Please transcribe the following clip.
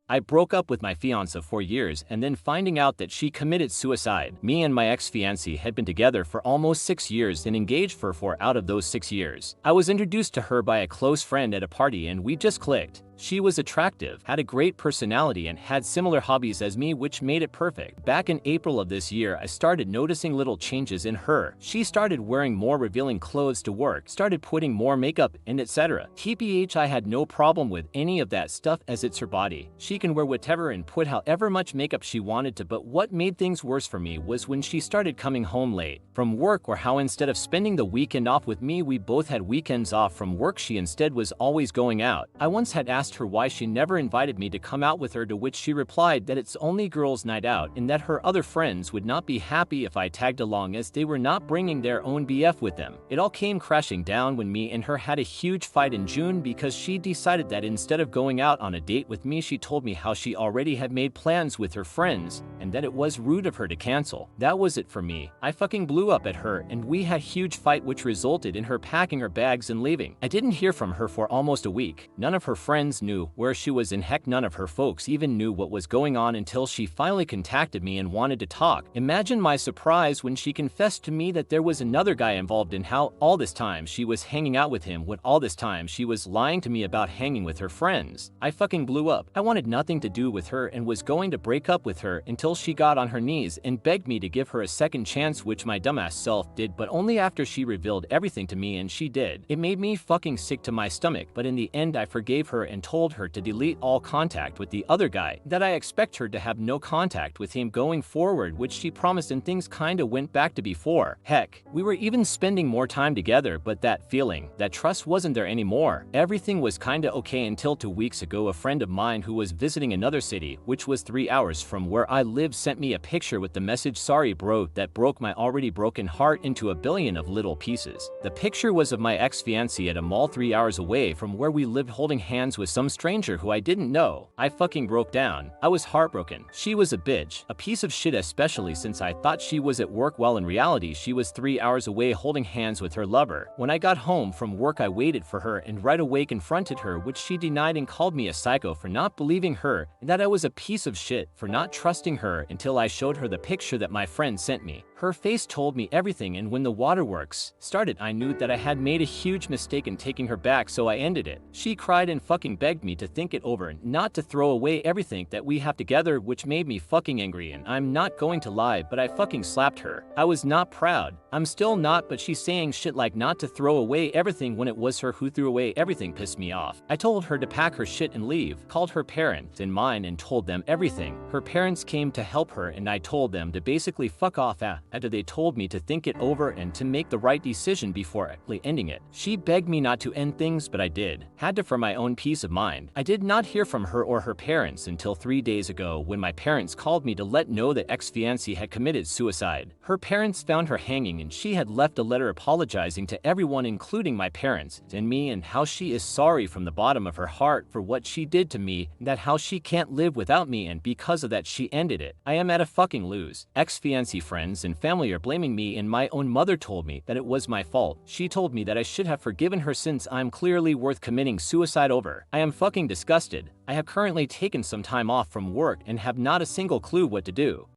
I broke up with my fiancé for years and then finding out that she committed suicide. Me and my ex-fiancé had been together for almost 6 years and engaged for 4 out of those 6 years. I was introduced to her by a close friend at a party and we just clicked. She was attractive, had a great personality and had similar hobbies as me, which made it perfect. Back in April of this year, I started noticing little changes in her. She started wearing more revealing clothes to work, started putting more makeup and etc. TBH, I had no problem with any of that stuff as it's her body. She can wear whatever and put however much makeup she wanted to, but what made things worse for me was when she started coming home late from work, or how instead of spending the weekend off with me, we both had weekends off from work, she instead was always going out. I once had asked her why she never invited me to come out with her, to which she replied that it's only girls' night out and that her other friends would not be happy if I tagged along as they were not bringing their own BF with them. It all came crashing down when me and her had a huge fight in June because she decided that instead of going out on a date with me, she told me how she already had made plans with her friends and that it was rude of her to cancel. That was it for me. I fucking blew up at her and we had a huge fight, which resulted in her packing her bags and leaving. I didn't hear from her for almost a week. None of her friends knew where she was, and heck, none of her folks even knew what was going on until she finally contacted me and wanted to talk. Imagine my surprise when she confessed to me that there was another guy involved, and how all this time she was hanging out with him, when all this time she was lying to me about hanging with her friends. I fucking blew up. I wanted nothing to do with her and was going to break up with her until she got on her knees and begged me to give her a second chance, which my dumbass self did, but only after she revealed everything to me, and she did. It made me fucking sick to my stomach, but in the end I forgave her and told her to delete all contact with the other guy, that I expect her to have no contact with him going forward, which she promised, and things kinda went back to before. Heck, we were even spending more time together, but that feeling, that trust wasn't there anymore. Everything was kinda okay until 2 weeks ago a friend of mine who was visiting another city, which was 3 hours from where I lived, sent me a picture with the message, "Sorry bro," that broke my already broken heart into a billion of little pieces. The picture was of my ex-fiancé at a mall 3 hours away from where we lived, holding hands with some stranger who I didn't know. I fucking broke down. I was heartbroken. She was a bitch, a piece of shit, especially since I thought she was at work while in reality she was 3 hours away holding hands with her lover. When I got home from work I waited for her and right away confronted her, which she denied and called me a psycho for not believing her and that I was a piece of shit for not trusting her until I showed her the picture that my friend sent me. Her face told me everything, and when the waterworks started I knew that I had made a huge mistake in taking her back, so I ended it. She cried and fucking begged me to think it over and not to throw away everything that we have together, which made me fucking angry, and I'm not going to lie, but I fucking slapped her. I was not proud. I'm still not, but she's saying shit like not to throw away everything when it was her who threw away everything pissed me off. I told her to pack her shit and leave, called her parents and mine and told them everything. Her parents came to help her and I told them to basically fuck off after they told me to think it over and to make the right decision before actually ending it. She begged me not to end things, but I did. Had to for my own peace of mind. I did not hear from her or her parents until 3 days ago when my parents called me to let know that ex-fiancé had committed suicide. Her parents found her hanging and she had left a letter apologizing to everyone, including my parents and me, and how she is sorry from the bottom of her heart for what she did to me, and that how she can't live without me, and because of that she ended it. I am at a fucking lose. Ex-fiancé friends and family are blaming me, and my own mother told me that it was my fault. She told me that I should have forgiven her since I'm clearly worth committing suicide over. I am fucking disgusted. I have currently taken some time off from work and have not a single clue what to do.